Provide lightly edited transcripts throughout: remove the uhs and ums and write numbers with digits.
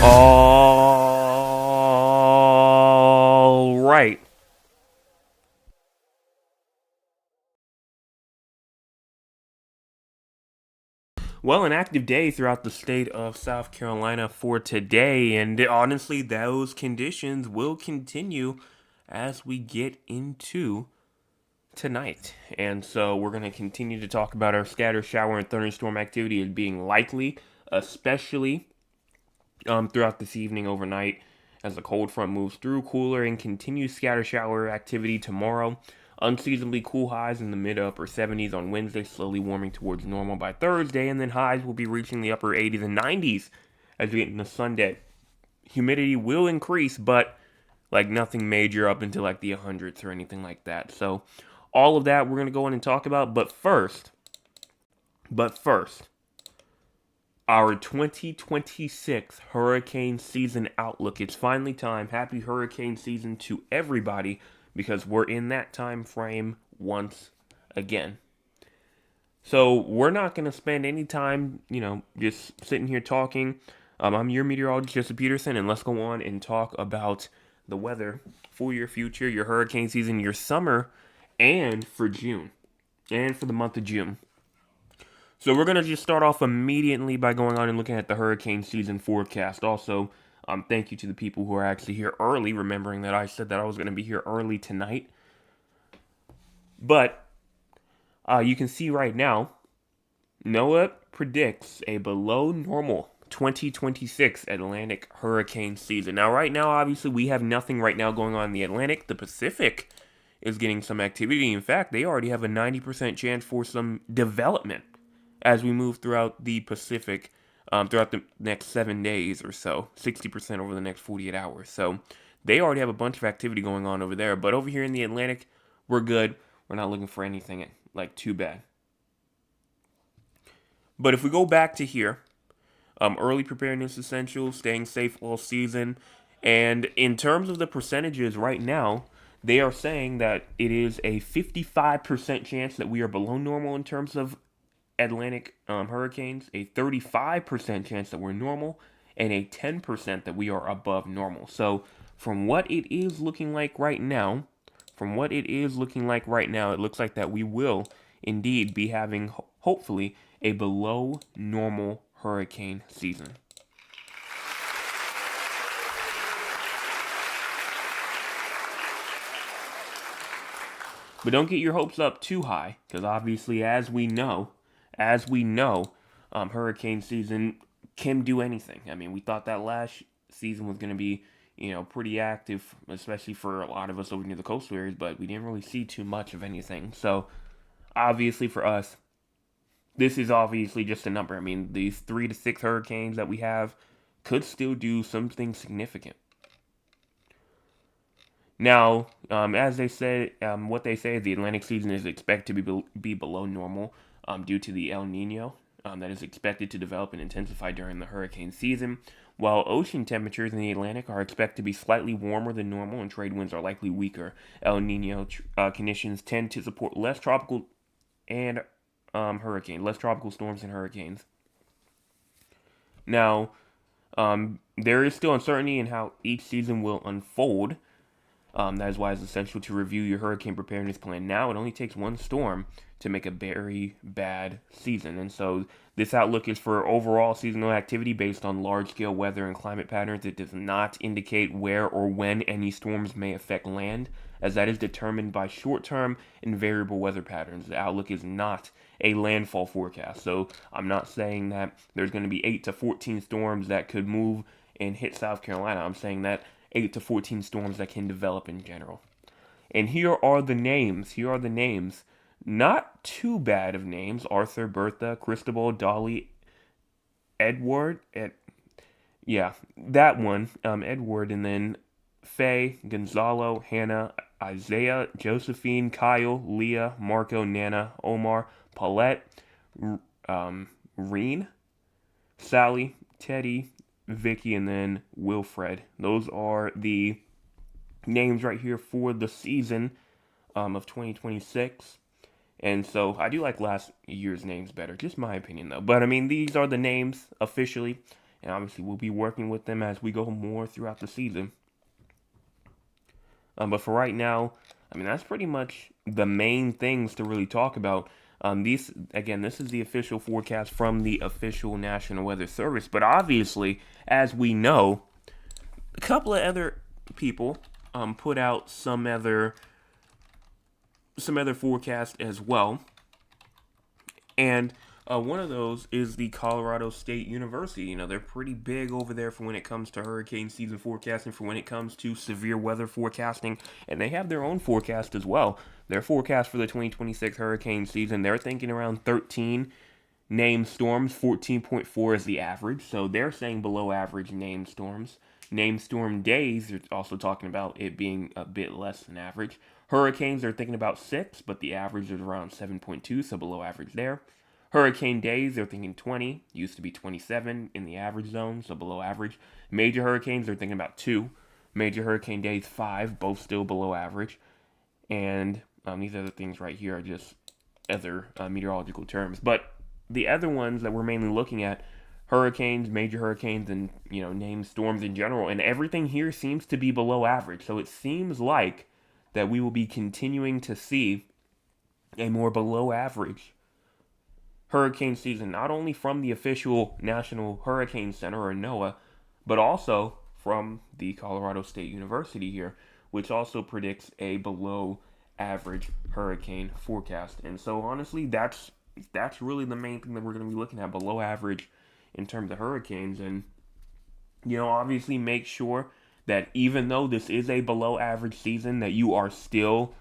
All right. Well, an active day throughout the state of South Carolina for today, and honestly, those conditions will continue as we get into tonight. And so we're going to continue to talk about our scatter shower and thunderstorm activity as being likely, especially throughout this evening overnight as the cold front moves through. Cooler and continued scatter shower activity tomorrow. Unseasonably cool highs in the mid to upper 70s on Wednesday, slowly warming towards normal by Thursday, and then highs will be reaching the upper 80s and 90s as we get into Sunday. Humidity will increase, but like nothing major up into like the hundreds or anything like that. So all of that we're gonna go in and talk about. But first, our 2026 hurricane season outlook. It's finally time. Happy hurricane season to everybody because we're in that time frame once again. So we're not going to spend any time, just sitting here talking. I'm your meteorologist, Joseph Peterson, and let's go on and talk about the weather for your future, your hurricane season, your summer, and for June, and for the month of June. So we're gonna just start off immediately by going on and looking at the hurricane season forecast. Also, thank you to the people who are actually here early, remembering that I said that I was gonna be here early tonight. But you can see right now, NOAA predicts a below normal 2026 Atlantic hurricane season. Now, right now, obviously, we have nothing right now going on in the Atlantic. The Pacific is getting some activity. In fact, they already have a 90% chance for some development as we move throughout the Pacific throughout the next 7 days or so, 60% over the next 48 hours. So they already have a bunch of activity going on over there. But over here in the Atlantic, we're good. We're not looking for anything like too bad. But if we go back to here, early preparedness essentials, staying safe all season, and in terms of the percentages right now, they are saying that it is a 55% chance that we are below normal in terms of Atlantic hurricanes, a 35% chance that we're normal, and a 10% that we are above normal. So, from what it is looking like right now, it looks like that we will indeed be having, hopefully, a below normal hurricane season. But don't get your hopes up too high, because obviously, as we know, hurricane season can do anything. I mean, we thought that last season was going to be, pretty active, especially for a lot of us over near the coastal areas, but we didn't really see too much of anything. So, obviously, for us, this is obviously just a number. I mean, these 3 to 6 hurricanes that we have could still do something significant. Now, as they say, what they say is the Atlantic season is expected to be below normal due to the El Nino that is expected to develop and intensify during the hurricane season, while ocean temperatures in the Atlantic are expected to be slightly warmer than normal and trade winds are likely weaker. El Nino conditions tend to support and less tropical storms and hurricanes. Now, there is still uncertainty in how each season will unfold. That is why it's essential to review your hurricane preparedness plan now. It only takes one storm to make a very bad season. And so this outlook is for overall seasonal activity based on large scale weather and climate patterns. It does not indicate where or when any storms may affect land, as that is determined by short term and variable weather patterns. The outlook is not a landfall forecast. So I'm not saying that there's going to be 8 to 14 storms that could move and hit South Carolina. I'm saying that 8 to 14 storms that can develop in general. And here are the names. Not too bad of names. Arthur, Bertha, Cristobal, Dolly, Edward. Yeah, that one. Edward, and then Faye, Gonzalo, Hannah, Isaiah, Josephine, Kyle, Leah, Marco, Nana, Omar, Paulette, Reen, Sally, Teddy, Vicky, and then Wilfred. Those are the names right here for the season of 2026. And so I do like last year's names better, just my opinion though. But I mean, these are the names officially. and obviously we'll be working with them as we go more throughout the season. But for right now, I mean, that's pretty much the main things to really talk about. This is the official forecast from the official National Weather Service. But obviously, as we know, a couple of other people put out some other forecast as well, and one of those is the Colorado State University. You know, they're pretty big over there for when it comes to hurricane season forecasting, for when it comes to severe weather forecasting, and they have their own forecast as well. Their forecast for the 2026 hurricane season, they're thinking around 13 named storms, 14.4 is the average, so they're saying below average named storms. Named storm days, they're also talking about it being a bit less than average. Hurricanes, they're thinking about 6, but the average is around 7.2, so below average there. Hurricane days, they're thinking 20, used to be 27 in the average zone, so below average. Major hurricanes, they're thinking about 2. Major hurricane days, 5, both still below average. And these other things right here are just other meteorological terms. But the other ones that we're mainly looking at, hurricanes, major hurricanes, and named storms in general, and everything here seems to be below average. So it seems like that we will be continuing to see a more below average hurricane season, not only from the official National Hurricane Center or NOAA, but also from the Colorado State University here, which also predicts a below average hurricane forecast. And so honestly, that's really the main thing that we're going to be looking at, below average in terms of hurricanes. And obviously make sure that even though this is a below average season, that you are still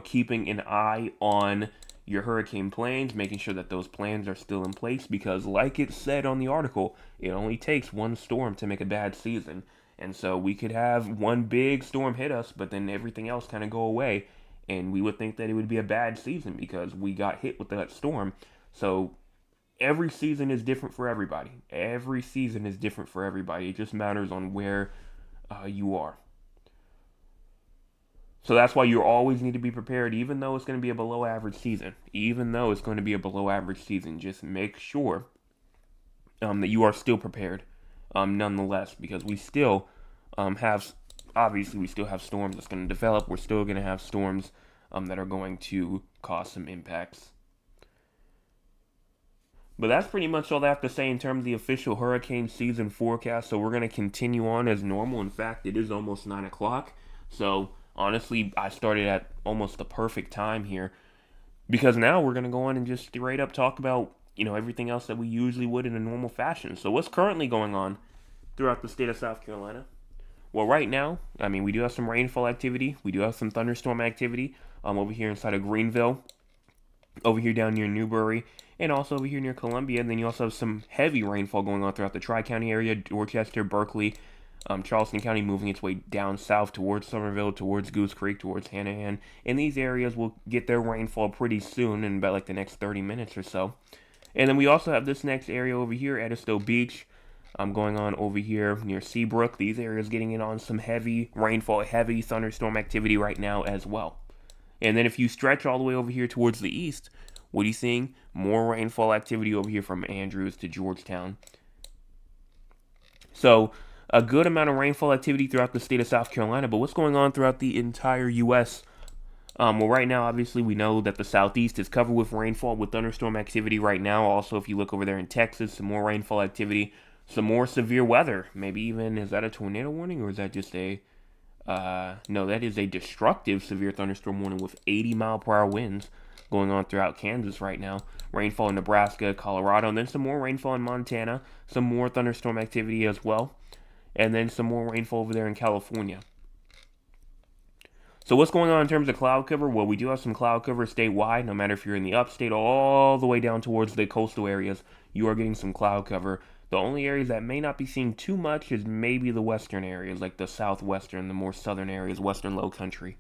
keeping an eye on your hurricane plans, making sure that those plans are still in place, because like it said on the article, it only takes one storm to make a bad season. And so we could have one big storm hit us, but then everything else kind of go away, and we would think that it would be a bad season because we got hit with that storm. So every season is different for everybody. Every season is different for everybody. It just matters on where you are. So that's why you always need to be prepared, even though it's going to be a below average season. Even though it's going to be a below average season, just make sure that you are still prepared, nonetheless, because we still we still have storms that's going to develop. We're still going to have storms that are going to cause some impacts. But that's pretty much all I have to say in terms of the official hurricane season forecast. So we're going to continue on as normal. In fact, it is almost 9 o'clock. So honestly, I started at almost the perfect time here, because now we're going to go on and just straight up talk about, everything else that we usually would in a normal fashion. So what's currently going on throughout the state of South Carolina? Well, right now, we do have some rainfall activity. We do have some thunderstorm activity over here inside of Greenville, over here down near Newberry, and also over here near Columbia. And then you also have some heavy rainfall going on throughout the Tri-County area, Dorchester, Berkeley, Charleston County, moving its way down south towards Somerville, towards Goose Creek, towards Hanahan. And these areas will get their rainfall pretty soon, in about like the next 30 minutes or so. And then we also have this next area over here, Edisto Beach, going on over here near Seabrook. These areas getting in on some heavy rainfall, heavy thunderstorm activity right now as well. And then if you stretch all the way over here towards the east, what are you seeing? More rainfall activity over here from Andrews to Georgetown. So a good amount of rainfall activity throughout the state of South Carolina, but what's going on throughout the entire U.S.? Well, right now, obviously, we know that the southeast is covered with rainfall, with thunderstorm activity right now. Also, if you look over there in Texas, some more rainfall activity, some more severe weather. Maybe even, is that a tornado warning, or is that just no, that is a destructive severe thunderstorm warning with 80-mile-per-hour winds going on throughout Kansas right now. Rainfall in Nebraska, Colorado, and then some more rainfall in Montana, some more thunderstorm activity as well, and then some more rainfall over there in California. So what's going on in terms of cloud cover? Well, we do have some cloud cover statewide. No matter if you're in the upstate all the way down towards the coastal areas, you are getting some cloud cover. The only areas that may not be seeing too much is maybe the western areas, like the southwestern, the more southern areas, western low country.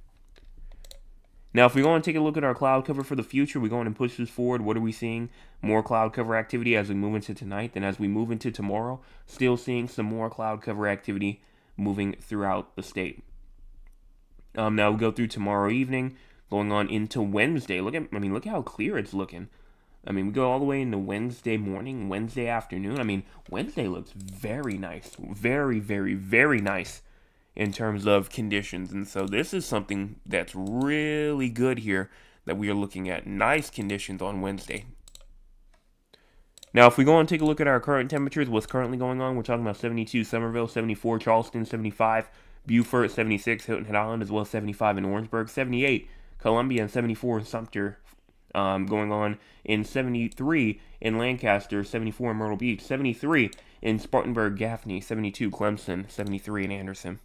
Now, if we go and take a look at our cloud cover for the future, we go on and push this forward. What are we seeing? More cloud cover activity as we move into tonight. Then as we move into tomorrow, still seeing some more cloud cover activity moving throughout the state. Now we go through tomorrow evening, going on into Wednesday. Look how clear it's looking. I mean, we go all the way into Wednesday morning, Wednesday afternoon. I mean, Wednesday looks very nice. Very, very, very nice in terms of conditions. And so this is something that's really good here that we are looking at. Nice conditions on Wednesday. Now, if we go and take a look at our current temperatures, what's currently going on, we're talking about 72 Summerville, 74 Charleston, 75 Beaufort, 76 Hilton Head Island, as well as 75 in Orangeburg, 78 Columbia, and 74 in Sumter. Going on in 73 in Lancaster, 74 in Myrtle Beach, 73 in Spartanburg, Gaffney, 72 Clemson, 73 in Anderson.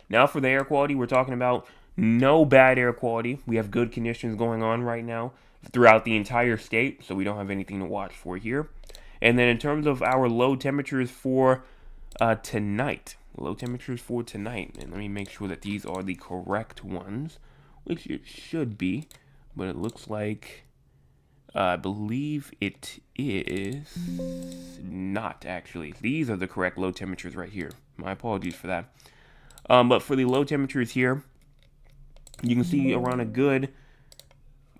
Now for the air quality, we're talking about no bad air quality. We have good conditions going on right now throughout the entire state, so we don't have anything to watch for here. And then in terms of our low temperatures for tonight, and let me make sure that these are the correct ones, which it should be, but it looks like, I believe it is not actually. These are the correct low temperatures right here. My apologies for that. But for the low temperatures here, you can see around a good,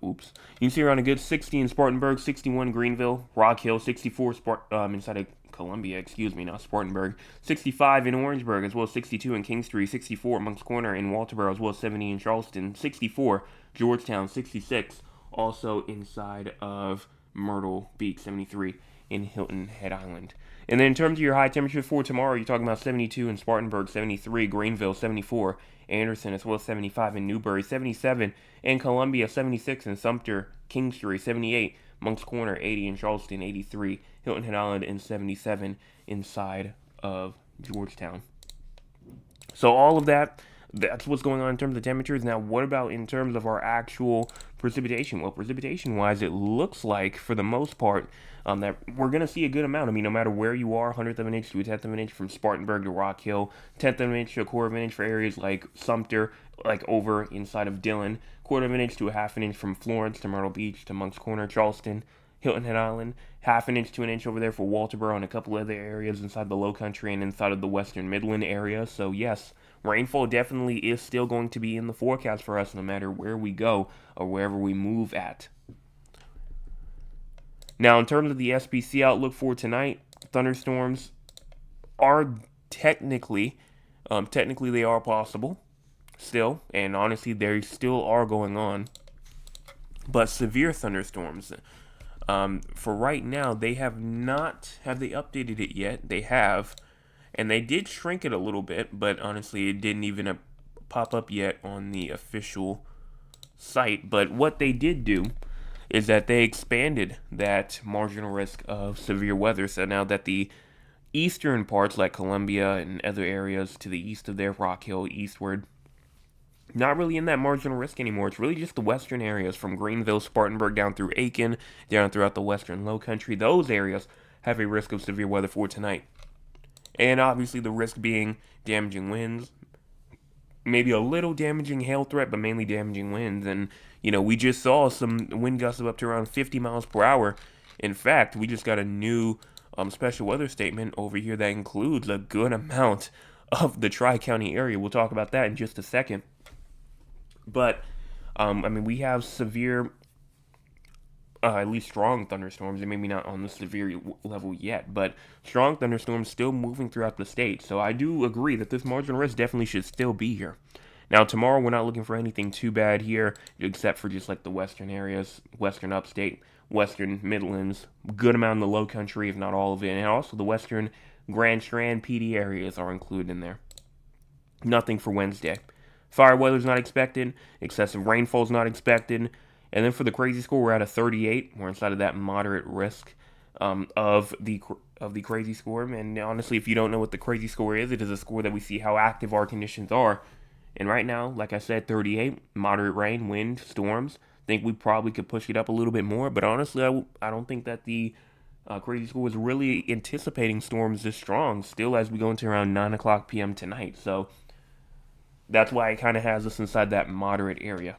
you can see around a good 60 in Spartanburg, 61 Greenville, Rock Hill, 64 inside of Columbia, not Spartanburg, 65 in Orangeburg, as well as 62 in Kingstree, 64 Moncks Corner in Walterboro, as well as 70 in Charleston, 64 Georgetown, 66 also inside of Myrtle Beach, 73 in Hilton Head Island. And then in terms of your high temperatures for tomorrow, you're talking about 72 in Spartanburg, 73 Greenville, 74 Anderson, as well as 75 in Newberry, 77 in Columbia, 76 in Sumter, Kingstree, 78 Moncks Corner, 80 in Charleston, 83 Hilton Head Island, and 77 inside of Georgetown. So all of that's what's going on in terms of temperatures. Now, what about in terms of our actual precipitation? Well, precipitation-wise, it looks like, for the most part, that we're going to see a good amount. I mean, no matter where you are, 1/100 of an inch to 1/10 of an inch from Spartanburg to Rock Hill, 1/10 of an inch to 1/4 of an inch for areas like Sumter, like over inside of Dillon, 1/4 of an inch to 1/2 an inch from Florence to Myrtle Beach to Moncks Corner, Charleston, Hilton Head Island, 1/2 an inch to 1 inch over there for Walterboro and a couple other areas inside the Low Country and inside of the Western Midland area. So yes, rainfall definitely is still going to be in the forecast for us no matter where we go or wherever we move at. Now, in terms of the SPC outlook for tonight, thunderstorms are technically they are possible still, and honestly, they still are going on. But severe thunderstorms, for right now, they have they updated it yet? They have. And they did shrink it a little bit, but honestly, it didn't even pop up yet on the official site. But what they did do is that they expanded that marginal risk of severe weather. So now that the eastern parts, like Columbia and other areas to the east of there, Rock Hill, eastward, not really in that marginal risk anymore. It's really just the western areas from Greenville, Spartanburg, down through Aiken, down throughout the western Low Country. Those areas have a risk of severe weather for tonight. And obviously the risk being damaging winds, maybe a little damaging hail threat, but mainly damaging winds. And, we just saw some wind gusts of up to around 50 miles per hour. In fact, we just got a new special weather statement over here that includes a good amount of the Tri-County area. We'll talk about that in just a second. But, we have severe, at least strong thunderstorms, and maybe not on the severe level yet, but strong thunderstorms still moving throughout the state. So I do agree that this marginal risk definitely should still be here. Now, tomorrow, we're not looking for anything too bad here, except for just like the western areas, western upstate, western Midlands, good amount in the Low Country, if not all of it, and also the western Grand Strand PD areas are included in there. Nothing for Wednesday. Fire weather's not expected, excessive rainfall's not expected, and then for the crazy score, we're at a 38. We're inside of that moderate risk of the crazy score. And honestly, if you don't know what the crazy score is, it is a score that we see how active our conditions are. And right now, like I said, 38, moderate rain, wind, storms. I think we probably could push it up a little bit more. But honestly, I don't think that the crazy score is really anticipating storms this strong still as we go into around 9 o'clock p.m. tonight. So that's why it kind of has us inside that moderate area.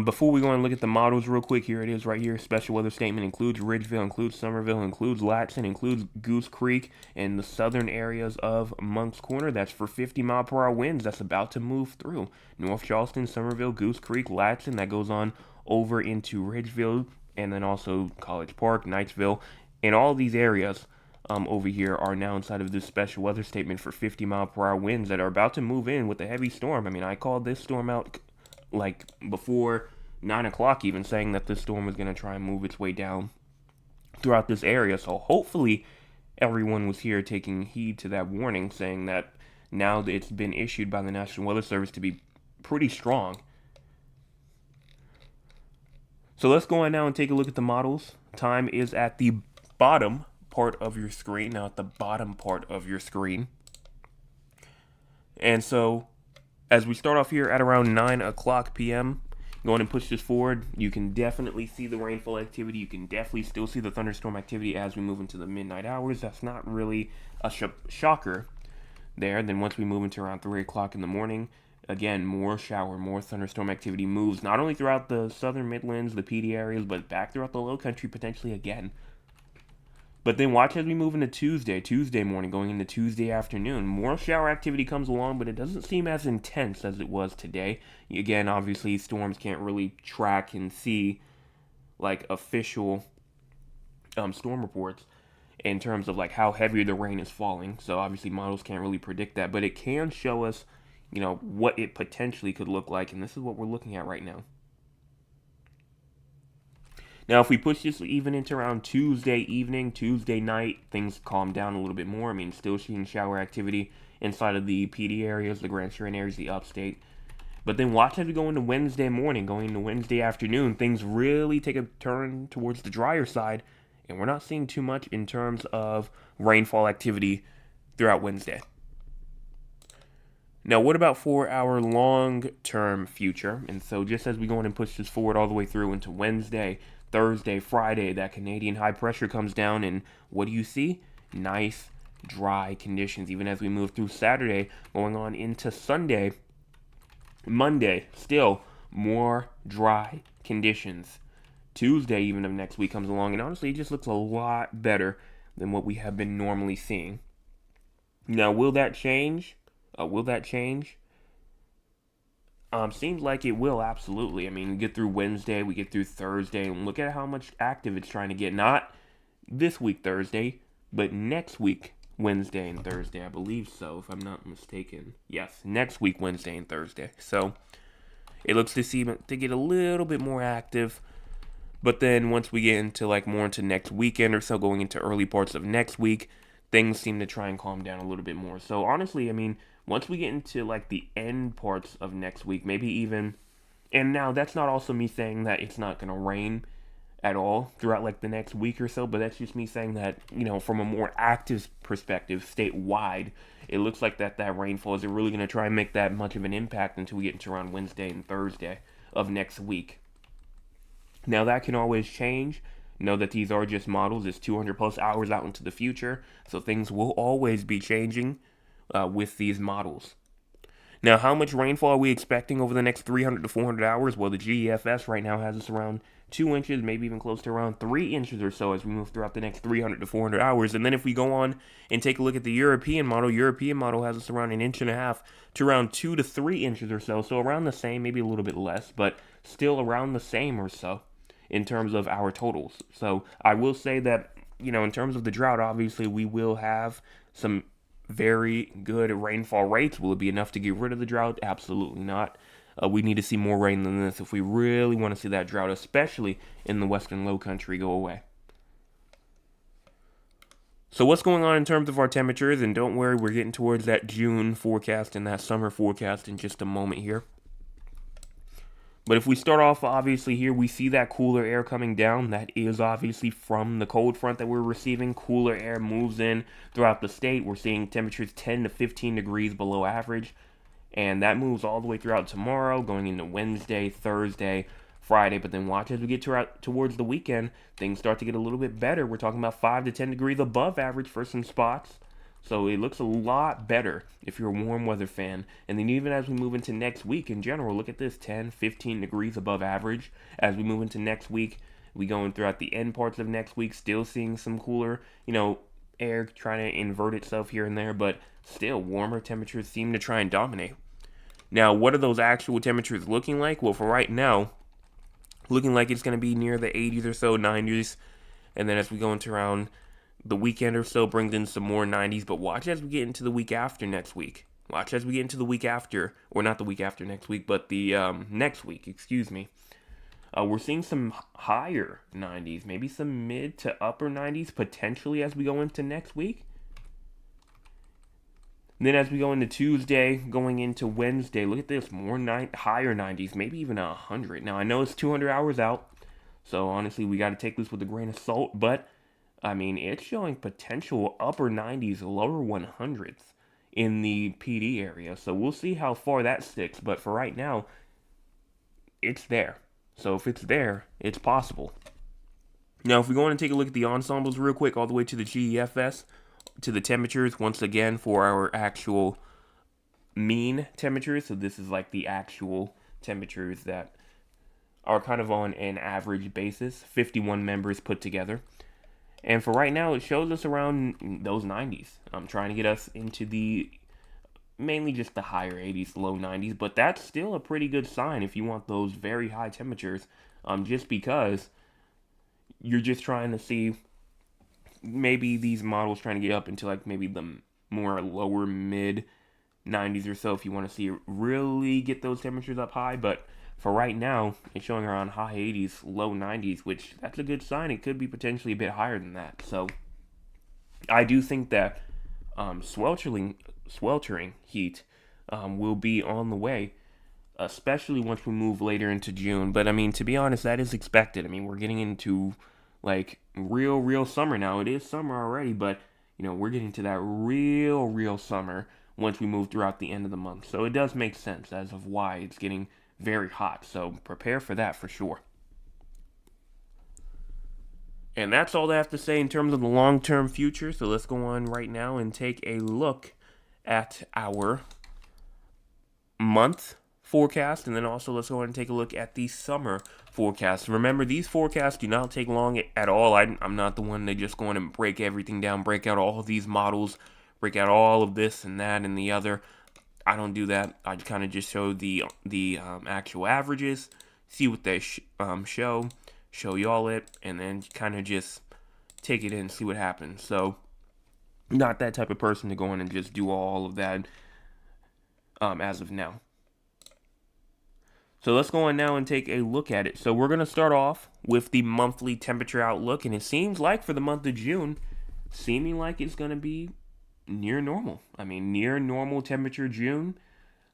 Before we go and look at the models real quick, here it is right here. Special weather statement includes Ridgeville, includes Summerville, includes Latson, includes Goose Creek, and the southern areas of Moncks Corner. That's for 50-mile-per-hour winds that's about to move through. North Charleston, Summerville, Goose Creek, Latson, that goes on over into Ridgeville, and then also College Park, Knightsville, and all these areas over here are now inside of this special weather statement for 50-mile-per-hour winds that are about to move in with a heavy storm. I mean, I called this storm out like before 9 o'clock even, saying that this storm was going to try and move its way down throughout this area. So hopefully everyone was here taking heed to that warning, saying that now that it's been issued by the National Weather Service to be pretty strong. So let's go on now and take a look at the models. Time is at the bottom part of your screen. Now at the bottom part of your screen. And so as we start off here at around 9 o'clock p.m., go on and push this forward. You can definitely see the rainfall activity. You can definitely still see the thunderstorm activity as we move into the midnight hours. That's not really a shocker there. Then once we move into around 3 o'clock in the morning, again, more thunderstorm activity moves not only throughout the southern Midlands, the PD areas, but back throughout the low country potentially again. But then watch as we move into Tuesday morning, going into Tuesday afternoon. More shower activity comes along, but it doesn't seem as intense as it was today. Again, obviously, storms can't really track and see like official storm reports in terms of like how heavy the rain is falling. So obviously, models can't really predict that, but it can show us, what it potentially could look like, and this is what we're looking at right now. Now, if we push this even into around Tuesday evening, Tuesday night, things calm down a little bit more. I mean, still seeing shower activity inside of the PD areas, the Grand Strand areas, the upstate. But then watch as we go into Wednesday morning, going into Wednesday afternoon, things really take a turn towards the drier side, and we're not seeing too much in terms of rainfall activity throughout Wednesday. Now, what about for our long-term future? And so just as we go in and push this forward all the way through into Wednesday, Thursday, Friday, that Canadian high pressure comes down, and what do you see? Nice, dry conditions. Even as we move through Saturday, going on into Sunday, Monday, still more dry conditions. Tuesday, even of next week, comes along, and honestly, it just looks a lot better than what we have been normally seeing. Now, will that change? Seems like it will, absolutely. I mean, we get through Wednesday, we get through Thursday, and look at how much active it's trying to get. Not this week, Thursday, but next week, Wednesday and Thursday, I believe so, if I'm not mistaken. Yes, next week, Wednesday and Thursday. So, it looks to get a little bit more active. But then once we get into more into next weekend or so, going into early parts of next week, things seem to try and calm down a little bit more. So, honestly, I mean, once we get into the end parts of next week, maybe even, and now that's not also me saying that it's not going to rain at all throughout the next week or so, but that's just me saying that, from a more active perspective, statewide, it looks like that rainfall isn't really going to try and make that much of an impact until we get into around Wednesday and Thursday of next week. Now that can always change. Know that these are just models. It's 200 plus hours out into the future, so things will always be changing with these models. Now, how much rainfall are we expecting over the next 300 to 400 hours? Well, the GEFS right now has us around 2 inches, maybe even close to around 3 inches or so as we move throughout the next 300 to 400 hours. And then if we go on and take a look at the European model has us around 1.5 inches to around 2 to 3 inches or so. So around the same, maybe a little bit less, but still around the same or so in terms of our totals. So I will say that, in terms of the drought, obviously we will have some very good rainfall rates. Will it be enough to get rid of the drought? Absolutely not. We need to see more rain than this if we really want to see that drought, especially in the western low country, go away. So what's going on in terms of our temperatures? And don't worry, we're getting towards that June forecast and that summer forecast in just a moment here. But if we start off, obviously, here, we see that cooler air coming down. That is obviously from the cold front that we're receiving. Cooler air moves in throughout the state. We're seeing temperatures 10 to 15 degrees below average. And that moves all the way throughout tomorrow, going into Wednesday, Thursday, Friday. But then watch as we get towards the weekend, things start to get a little bit better. We're talking about 5 to 10 degrees above average for some spots. So it looks a lot better if you're a warm weather fan. And then even as we move into next week in general, look at this, 10, 15 degrees above average. As we move into next week, we go in throughout the end parts of next week, still seeing some cooler, air trying to invert itself here and there, but still warmer temperatures seem to try and dominate. Now, what are those actual temperatures looking like? Well, for right now, looking like it's going to be near the 80s or so, 90s. And then as we go into around the weekend or so, brings in some more 90s. But watch as we get into the week after next week. Watch as we get into the week after, or not the week after next week, but the next week, excuse me. We're seeing some higher 90s, maybe some mid to upper 90s potentially as we go into next week. And then as we go into Tuesday, going into Wednesday, look at this, more higher 90s, maybe even 100. Now I know it's 200 hours out, so honestly we got to take this with a grain of salt, but I mean it's showing potential upper 90s, lower 100s in the PD area. So we'll see how far that sticks, but for right now, it's there. So if it's there, it's possible. Now, if we go on and take a look at the ensembles real quick, all the way to the GEFS, to the temperatures, once again, for our actual mean temperatures. So this is like the actual temperatures that are kind of on an average basis, 51 members put together. And for right now, it shows us around those 90s. I'm trying to get us into the mainly just the higher 80s, low 90s, but that's still a pretty good sign if you want those very high temperatures, just because you're just trying to see maybe these models trying to get up into like maybe the more lower mid 90s or so if you want to see it really get those temperatures up high. But for right now, it's showing around high 80s, low 90s, which that's a good sign. It could be potentially a bit higher than that. So I do think that sweltering heat will be on the way, especially once we move later into June. But I mean, to be honest, that is expected. I mean, we're getting into like real summer now. It is summer already, but we're getting to that real summer once we move throughout the end of the month. So it does make sense as of why it's getting very hot. So prepare for that for sure. And that's all I have to say in terms of the long term future. So let's go on right now and take a look at our month forecast, and then also let's go ahead and take a look at the summer forecast. Remember, these forecasts do not take long at all. I'm not the one that just go on and break everything down, break out all of these models, break out all of this and that and the other. I don't do that. I kind of just show the actual averages, see what they show y'all it, and then kind of just take it in, see what happens. So, not that type of person to go in and just do all of that as of now. So let's go on now and take a look at it. So we're going to start off with the monthly temperature outlook, and it seems like for the month of June, seeming like it's going to be near normal. I mean, near normal temperature June.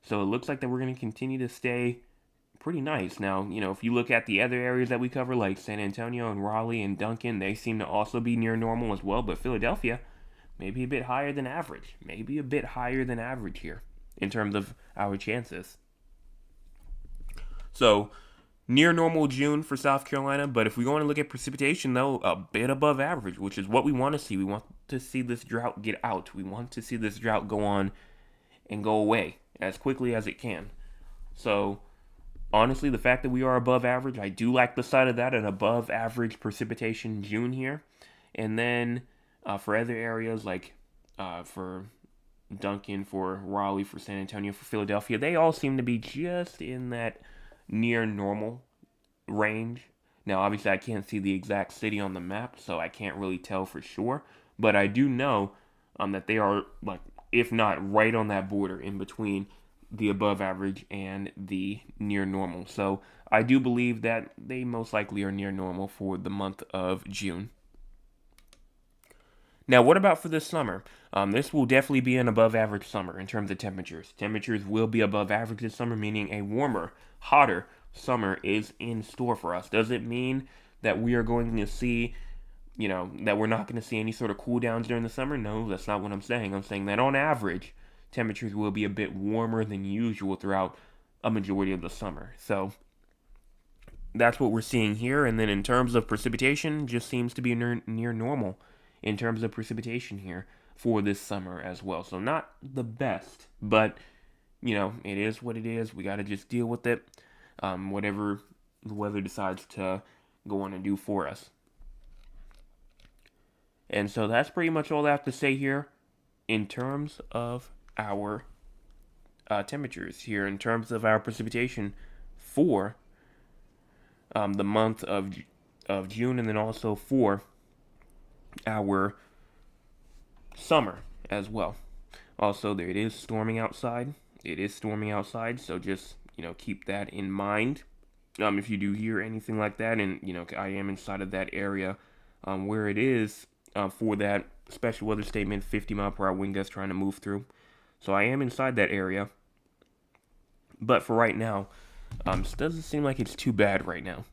So it looks like that we're going to continue to stay pretty nice. Now, if you look at the other areas that we cover, like San Antonio and Raleigh and Duncan, they seem to also be near normal as well. But Philadelphia, maybe a bit higher than average. Maybe a bit higher than average here in terms of our chances. So, near normal June for South Carolina, but if we go on and look at precipitation, though, a bit above average, which is what we want to see. We want to see this drought get out. We want to see this drought go on and go away as quickly as it can. So, honestly, the fact that we are above average, I do like the side of that, an above average precipitation June here. And then for other areas like for Duncan, for Raleigh, for San Antonio, for Philadelphia, they all seem to be just in that near normal range. Now, obviously, I can't see the exact city on the map, so I can't really tell for sure. But I do know that they are, like, if not right on that border in between the above average and the near normal. So I do believe that they most likely are near normal for the month of June. Now, what about for this summer? This will definitely be an above average summer in terms of temperatures. Temperatures will be above average this summer, meaning a warmer, hotter summer is in store for us. Does it mean that we are going to see, that we're not going to see any sort of cool downs during the summer? No, that's not what I'm saying. I'm saying that on average, temperatures will be a bit warmer than usual throughout a majority of the summer. So that's what we're seeing here. And then in terms of precipitation, just seems to be near normal in terms of precipitation here for this summer as well. So not the best, but it is what it is. We got to just deal with it, whatever the weather decides to go on and do for us. And so that's pretty much all I have to say here in terms of our temperatures here, in terms of our precipitation for the month of June, and then also for our summer as well. Also, there it is storming outside. It is storming outside, so just keep that in mind. If you do hear anything like that, and I am inside of that area where it is for that special weather statement, 50-mile-per-hour wind gust trying to move through. So I am inside that area, but for right now, it doesn't seem like it's too bad right now.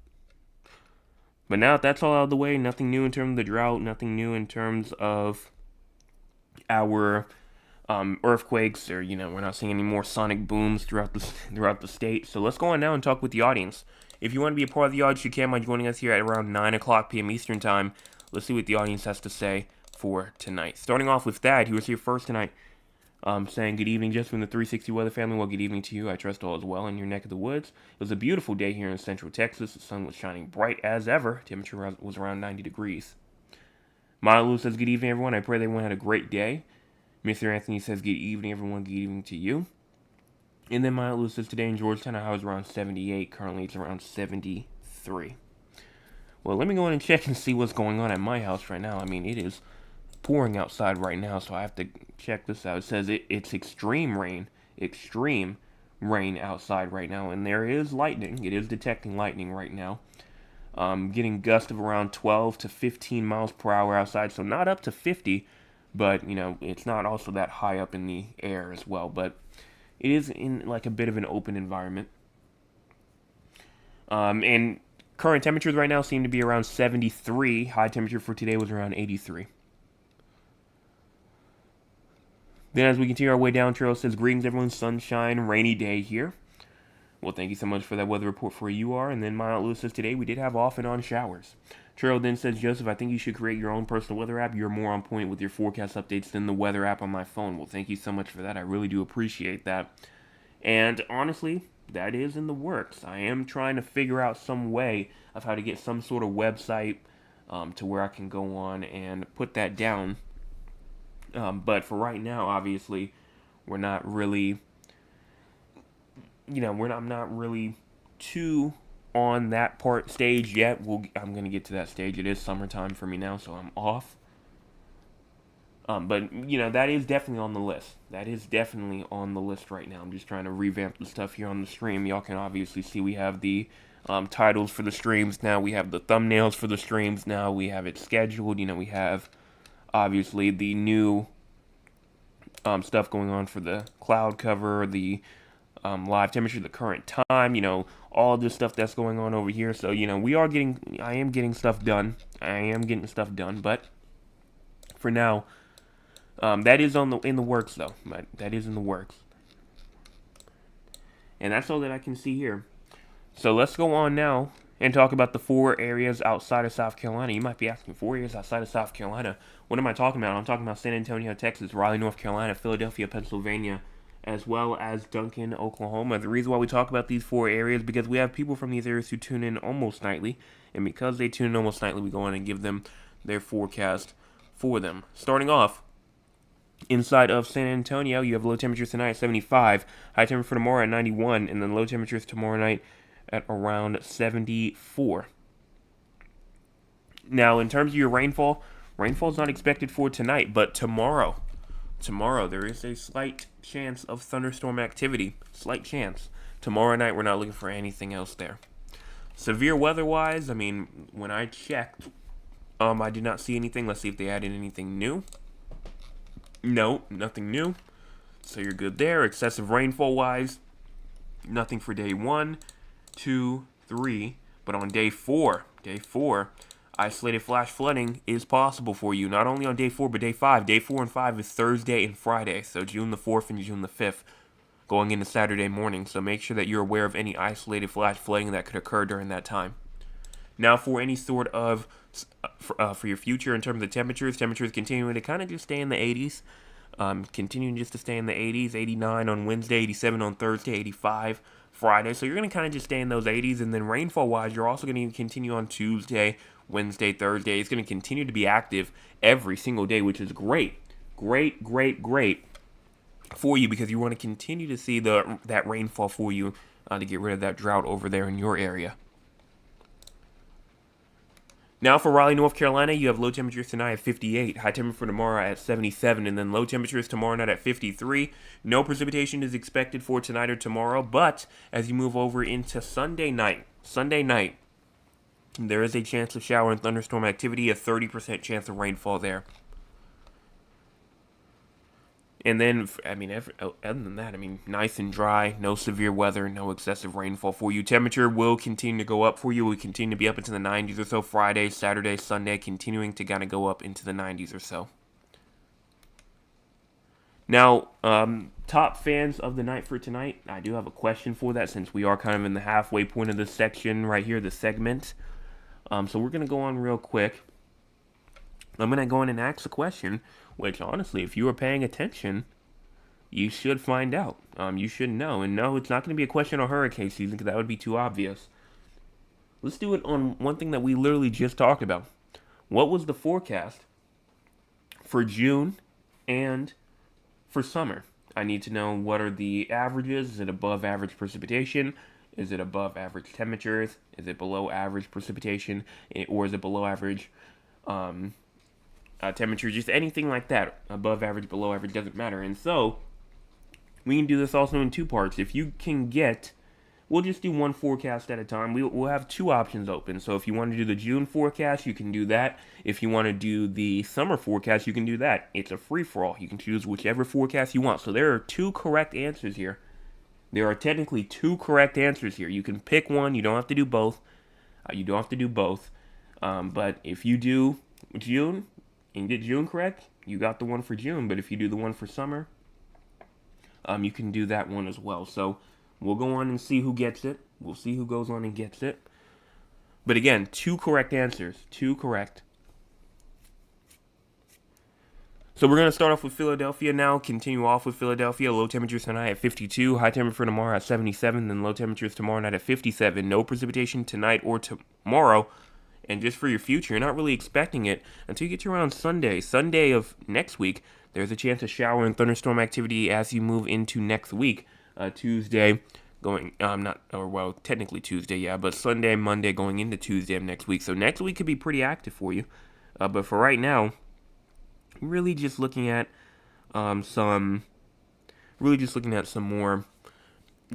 But now that that's all out of the way, nothing new in terms of the drought, nothing new in terms of our earthquakes, or we're not seeing any more sonic booms throughout the state. So let's go on now and talk with the audience. If you want to be a part of the audience, you can by joining us here at around 9 o'clock p.m. Eastern Time. Let's see what the audience has to say for tonight. Starting off with Thad, who was here first tonight, saying good evening just from the 360 Weather family. Well, good evening to you. I trust all is well in your neck of the woods. It was a beautiful day here in Central Texas. The sun was shining bright as ever. Temperature was around 90 degrees. Malu says good evening, everyone. I pray everyone had a great day. Mr. Anthony says good evening, everyone. Good evening to you. And then Malu says today in Georgetown, I was around 78. Currently, it's around 73. Well, let me go in and check and see what's going on at my house right now. I mean, it is pouring outside right now, so I have to check this out. It says it's extreme rain outside right now, and there is lightning. It is detecting lightning right now. Getting gusts of around 12 to 15 miles per hour outside, so not up to 50, but it's not also that high up in the air as well. But it is in like a bit of an open environment. And current temperatures right now seem to be around 73. High temperature for today was around 83. Then as we continue our way down, Trail says, greetings everyone, sunshine, rainy day here. Well, thank you so much for that weather report for where you are. And then my Aunt Lewis says, today we did have off and on showers. Trail then says, Joseph, I think you should create your own personal weather app. You're more on point with your forecast updates than the weather app on my phone. Well, thank you so much for that. I really do appreciate that. And honestly, that is in the works. I am trying to figure out some way of how to get some sort of website to where I can go on and put that down. But for right now, obviously, we're not really, I'm not really too on that stage yet. I'm going to get to that stage. It is summertime for me now, so I'm off. But, that is definitely on the list. That is definitely on the list right now. I'm just trying to revamp the stuff here on the stream. Y'all can obviously see we have the titles for the streams now. We have the thumbnails for the streams now. We have it scheduled. We have, obviously, the new stuff going on for the cloud cover, the live temperature, the current time, all of this stuff that's going on over here. So, I am getting stuff done. But for now, that is in the works, though. But that is in the works. And that's all that I can see here. So let's go on now and talk about the 4 areas outside of South Carolina. You might be asking, 4 areas outside of South Carolina? What am I talking about? I'm talking about San Antonio, Texas, Raleigh, North Carolina, Philadelphia, Pennsylvania, as well as Duncan, Oklahoma. The reason why we talk about these 4 areas is because we have people from these areas who tune in almost nightly. And because they tune in almost nightly, we go on and give them their forecast for them. Starting off, inside of San Antonio, you have low temperatures tonight at 75, high temperature for tomorrow at 91, and then low temperatures tomorrow night at around 74. Now, in terms of your rainfall is not expected for tonight, but tomorrow there is a slight chance of thunderstorm activity. Slight chance. Tomorrow night, we're not looking for anything else there. Severe weather-wise, when I checked, I did not see anything. Let's see if they added anything new. No, nothing new. So you're good there. Excessive rainfall-wise, nothing for day 1, 2, 3. But on day 4, isolated flash flooding is possible for you. Not only on day 4, but day 5. Day 4 and 5 is Thursday and Friday. So June the 4th and June the 5th. Going into Saturday morning. So make sure that you're aware of any isolated flash flooding that could occur during that time. Now for any sort of, for your future in terms of temperatures continuing to kind of just stay in the 80s. Continuing just to stay in the 80s, 89 on Wednesday, 87 on Thursday, 85 Friday. So you're going to kind of just stay in those 80s. And then rainfall-wise, you're also going to continue on Tuesday, Wednesday, Thursday. It's going to continue to be active every single day, which is great. Great for you because you want to continue to see that rainfall for you to get rid of that drought over there in your area. Now for Raleigh, North Carolina, you have low temperatures tonight at 58, high temperature for tomorrow at 77, and then low temperatures tomorrow night at 53. No precipitation is expected for tonight or tomorrow, but as you move over into Sunday night, there is a chance of shower and thunderstorm activity, a 30% chance of rainfall there. And then, other than that, nice and dry, no severe weather, no excessive rainfall for you. Temperature will continue to go up for you. We continue to be up into the 90s or so Friday, Saturday, Sunday, continuing to kind of go up into the 90s or so. Now, top fans of the night for tonight, I do have a question for that since we are kind of in the halfway point of this section right here, the segment. So we're going to go on real quick. I'm going to go in and ask a question, which honestly, if you are paying attention, you should find out. You should know. And no, it's not going to be a question on hurricane season because that would be too obvious. Let's do it on one thing that we literally just talked about. What was the forecast for June and for summer? I need to know what are the averages. Is it above average precipitation? Is it above average temperatures? Is it below average precipitation? Or is it below average temperature? Just anything like that. Above average, below average, doesn't matter. And so, we can do this also in two parts. If you can get, we'll just do one forecast at a time. We'll have two options open. So if you want to do the June forecast, you can do that. If you want to do the summer forecast, you can do that. It's a free-for-all. You can choose whichever forecast you want. So there are two correct answers here. There are technically two correct answers here. You can pick one. You don't have to do both. But if you do June and get June correct, you got the one for June. But if you do the one for summer, you can do that one as well. So we'll go on and see who gets it. We'll see who goes on and gets it. But again, two correct answers. Two correct. So we're going to start off with Philadelphia now, continue off with Philadelphia. Low temperatures tonight at 52, high temperature for tomorrow at 77, then low temperatures tomorrow night at 57. No precipitation tonight or tomorrow. And just for your future, you're not really expecting it until you get to around Sunday. Sunday of next week, there's a chance of shower and thunderstorm activity as you move into next week. Tuesday technically Tuesday, yeah, but Sunday, Monday going into Tuesday of next week. So next week could be pretty active for you. But for right now, really just looking at some more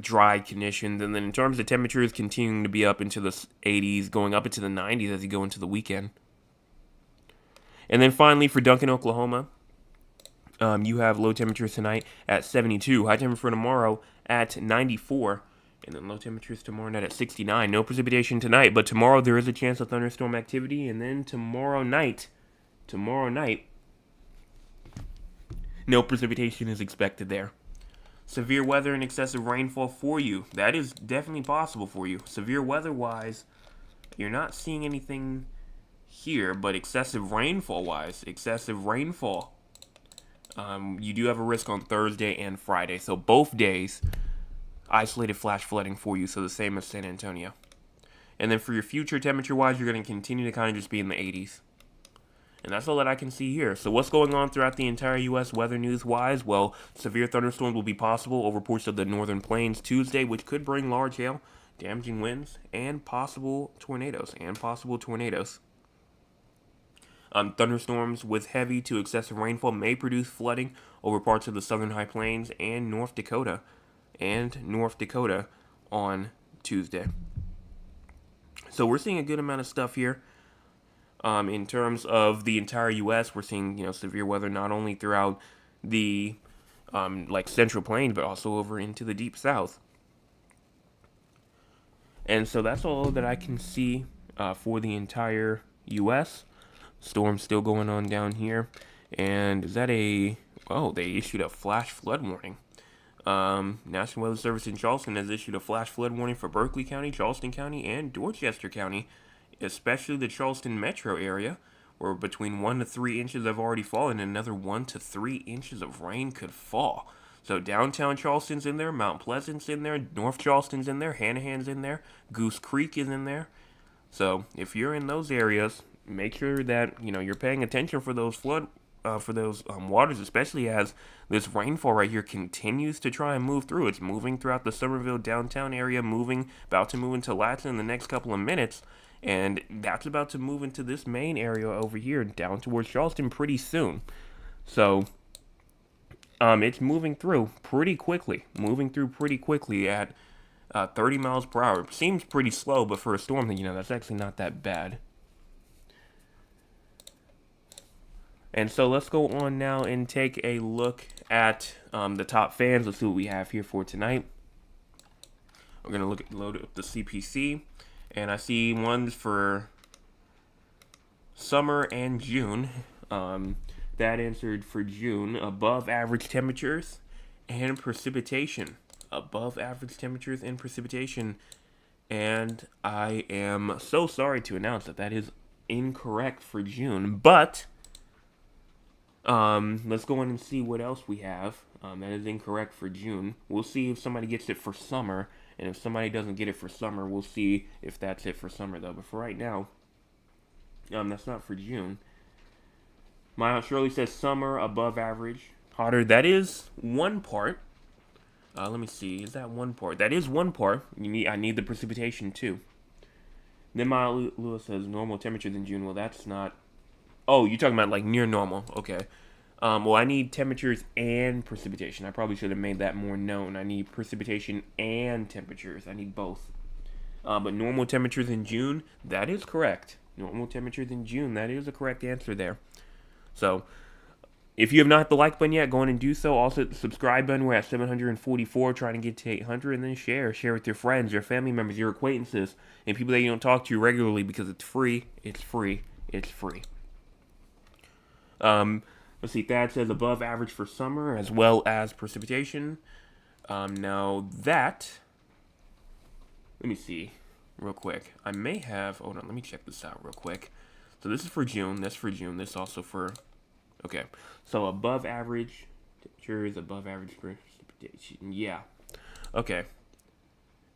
dry conditions. And then in terms of temperatures, continuing to be up into the 80s, going up into the 90s as you go into the weekend. And then finally for Duncan, Oklahoma, you have low temperatures tonight at 72, high temperature for tomorrow at 94, and then low temperatures tomorrow night at 69. No precipitation tonight, but tomorrow there is a chance of thunderstorm activity, and then tomorrow night, no precipitation is expected there. Severe weather and excessive rainfall for you. That is definitely possible for you. Severe weather-wise, you're not seeing anything here, but excessive rainfall-wise, you do have a risk on Thursday and Friday. So both days, isolated flash flooding for you, so the same as San Antonio. And then for your future, temperature-wise, you're going to continue to kind of just be in the 80s. And that's all that I can see here. So what's going on throughout the entire U.S. weather news-wise? Well, severe thunderstorms will be possible over parts of the northern plains Tuesday, which could bring large hail, damaging winds, and possible tornadoes. Thunderstorms with heavy to excessive rainfall may produce flooding over parts of the southern high plains and North Dakota on Tuesday. So we're seeing a good amount of stuff here. In terms of the entire U.S., we're seeing severe weather not only throughout the Central Plains, but also over into the Deep South. And so that's all that I can see for the entire U.S. Storm still going on down here. And is that they issued a flash flood warning. National Weather Service in Charleston has issued a flash flood warning for Berkeley County, Charleston County, and Dorchester County, especially the Charleston metro area, where between 1 to 3 inches have already fallen, and another 1 to 3 inches of rain could fall. So downtown Charleston's in there, Mount Pleasant's in there, North Charleston's in there, Hanahan's in there, Goose Creek is in there. So if you're in those areas, make sure that you're paying attention for those waters, especially as this rainfall right here continues to try and move through. It's moving throughout the Summerville downtown area, about to move into Latson in the next couple of minutes. and that's about to move into this main area over here down towards Charleston pretty soon. So it's moving through pretty quickly, at 30 miles per hour. Seems pretty slow, but for a storm, that's actually not that bad. And so let's go on now and take a look at the top fans. Let's see what we have here for tonight. We're gonna load up the CPC, and I see ones for summer and June. That answered for June: above average temperatures and precipitation. Above average temperatures and precipitation. And I am so sorry to announce that is incorrect for June, but let's go on and see what else we have. That is incorrect for June. We'll see if somebody gets it for summer, and if somebody doesn't get it for summer, we'll see if that's it for summer, though. But for right now, that's not for June. My Aunt Shirley says summer, above average, hotter. That is one part. Let me see. Is that one part? That is one part. I need the precipitation too. Then my Aunt Lula says normal temperatures in June. Well, that's not. Oh, you're talking about like near normal. Okay. Well, I need temperatures and precipitation. I probably should have made that more known. I need precipitation and temperatures. I need both. But normal temperatures in June, that is correct. Normal temperatures in June, that is a correct answer there. So, if you have not hit the like button yet, go on and do so. Also, hit the subscribe button. We're at 744, trying to get to 800, and then share. Share with your friends, your family members, your acquaintances, and people that you don't talk to regularly, because it's free. It's free. It's free. Let's see. Thad says above average for summer as well as precipitation. Now that, let me see real quick. I may have. Hold on. Let me check this out real quick. So this is for June. That's for June. This also for. Okay. So above average temperatures, above average precipitation. Yeah. Okay.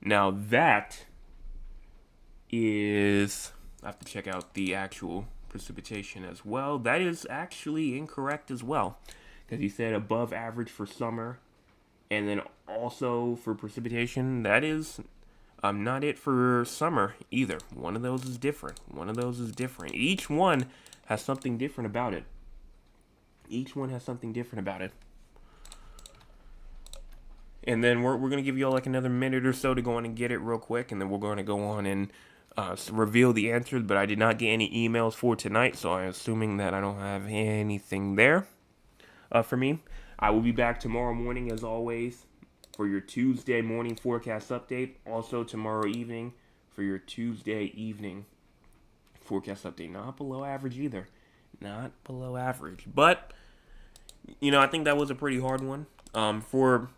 Now that is. I have to check out the actual precipitation as well. That is actually incorrect as well, because you said above average for summer, and then also for precipitation. That is not it for summer either. One of those is different. Each one has something different about it. And then we're going to give you all like another minute or so to go on and get it real quick, and then we're going to go on and reveal the answers. But I did not get any emails for tonight, so I'm assuming that I don't have anything there for me. I will be back tomorrow morning as always for your Tuesday morning forecast update. Also tomorrow evening for your Tuesday evening forecast update. Not below average either. Not below average. But, I think that was a pretty hard one. For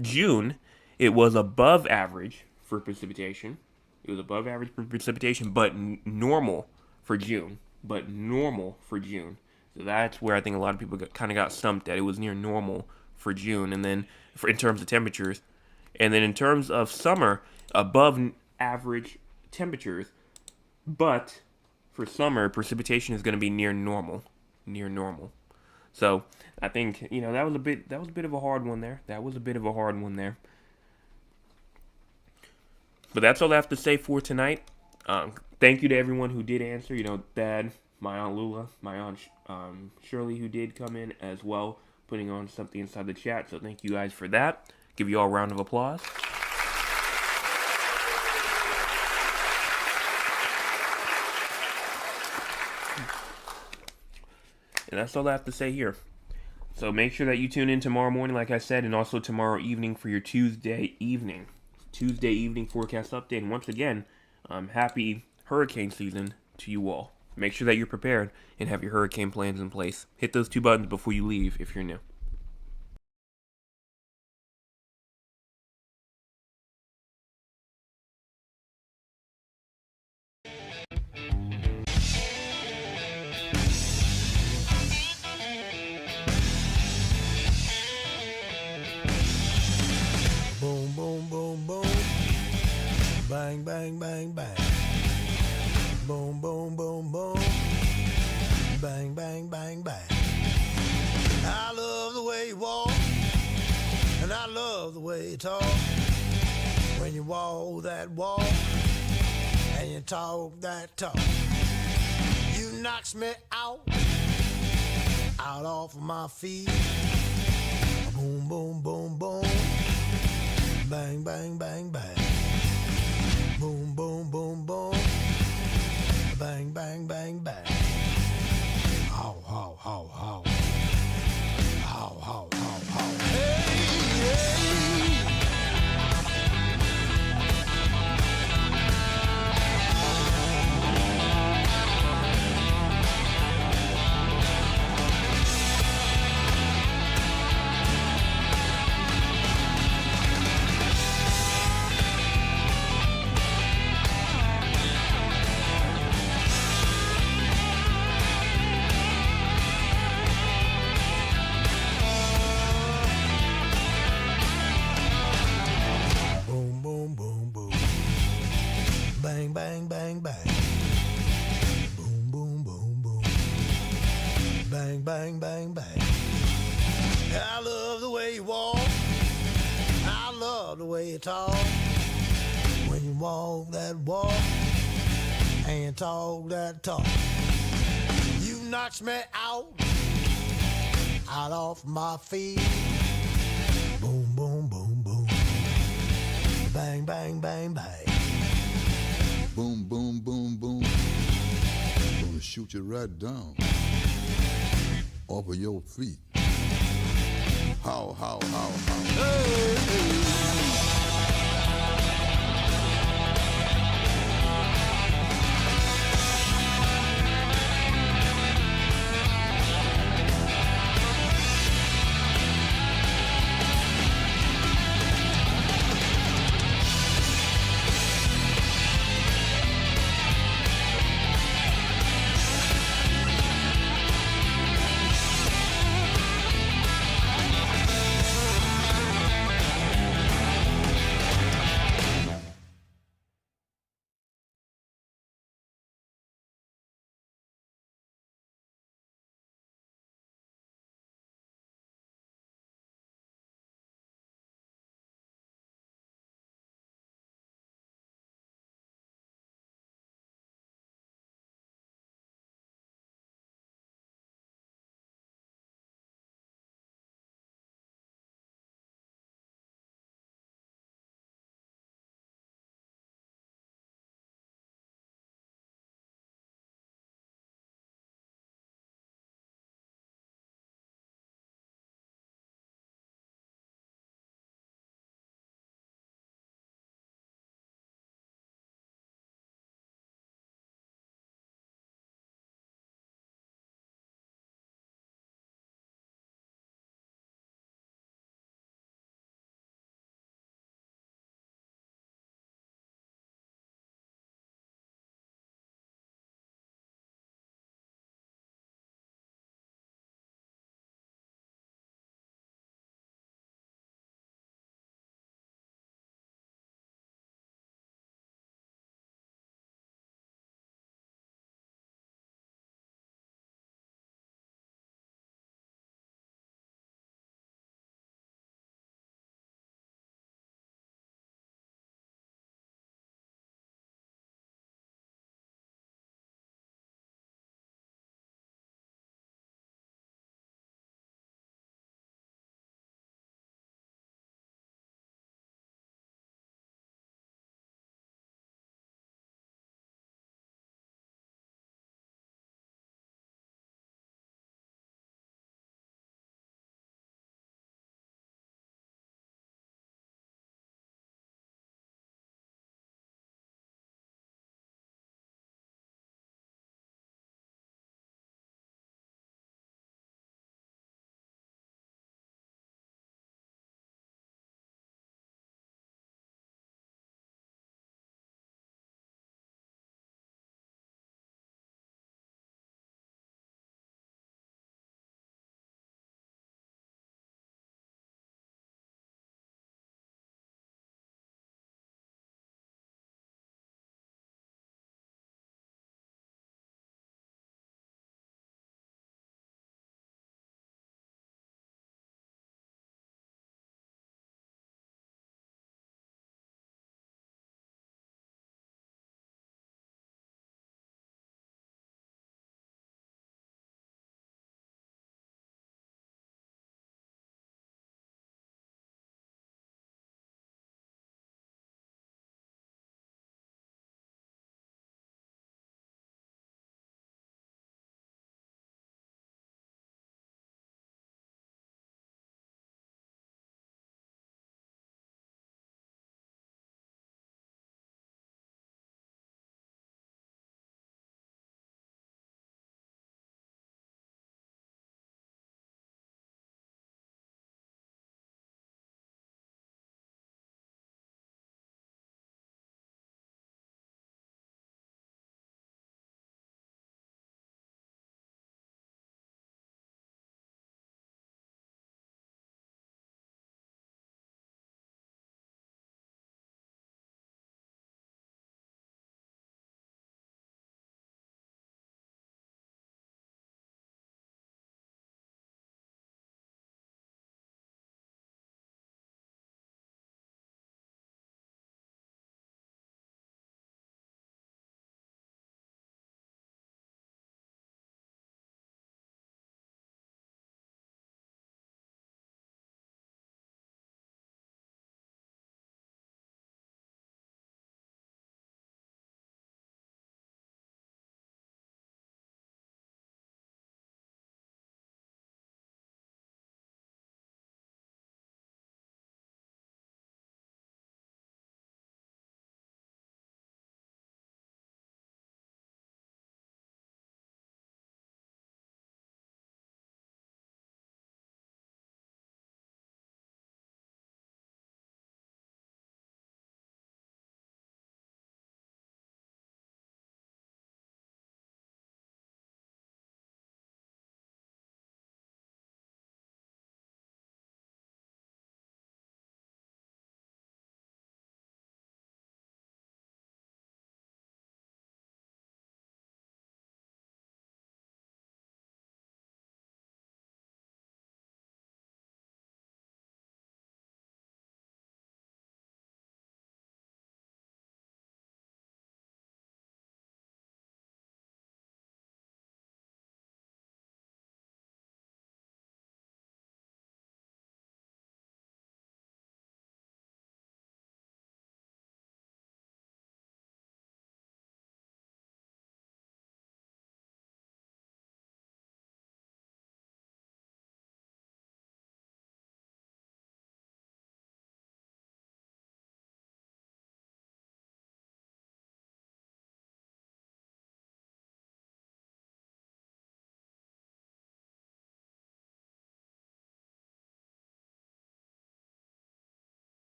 June, it was above average for precipitation. But normal for June. So that's where I think a lot of people kind of got stumped at. It was near normal for June, and then in terms of temperatures. And then in terms of summer, above average temperatures, but for summer, precipitation is going to be near normal. So I think, that was a bit of a hard one there. But that's all I have to say for tonight. Thank you to everyone who did answer. Thad, my Aunt Lula, my Aunt Shirley, who did come in as well, putting on something inside the chat. So thank you guys for that. Give you all a round of applause. And that's all I have to say here. So make sure that you tune in tomorrow morning, like I said, and also tomorrow evening for your Tuesday evening forecast update. And once again, happy hurricane season to you all. Make sure that you're prepared and have your hurricane plans in place. Hit those 2 buttons before you leave if you're new. Boom, boom, boom, boom. Bang, bang, bang, bang. Boom, boom, boom, boom. Bang, bang, bang, bang. I love the way you walk, and I love the way you talk. When you walk that walk, and you talk that talk. You knocks me out off of my feet. Boom, boom, boom, boom. Bang, bang, bang, bang. Boom, boom, boom, boom. Bang, bang, bang, bang. How, how, how, how. How, how, how, how. Hey, hey. Boom, boom, boom, boom. Bang, bang, bang, bang. Boom, boom, boom, boom. Bang, bang, bang, bang. I love the way you walk. I love the way you talk. When you walk that walk and you talk that talk. You knocks me out off my feet. Boom, boom, boom, boom. Bang, bang, bang, bang. Boom, boom, boom, boom. Gonna shoot you right down off of your feet. How, how, how, how. Hey!